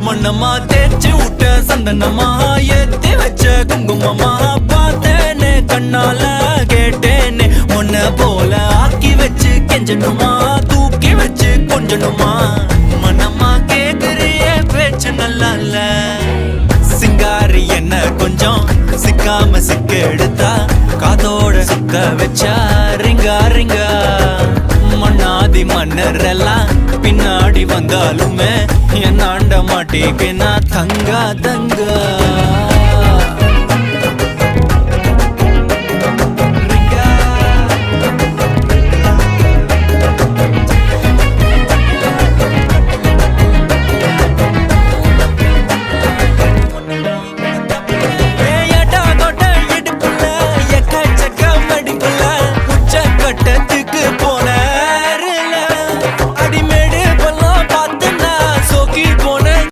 மண்ணம்மா தேய்ச்சி விட்ட சந்தனமா ஏத்தி வச்ச குங்குமமா பார்த்தேனே கண்ணால கேட்டேனே உன்ன போல ஆக்கி வச்சு கெஞ்சணுமா தூக்கி வச்சு கொஞ்சணுமா மனமா கேக்குறிய பேச்சு நல்லா இல்ல சிங்காரி என்ன கொஞ்சம் சிக்காம சிக்க எடுத்தா காதோட சுக்க வச்சா ரிங்கா ரிங்கா மண்ணாதி மன்னர் எல்லாம் பின்னாடி வந்தாலுமே என் ஆண்ட மாட்டேக்கு நான் தங்கா தங்கா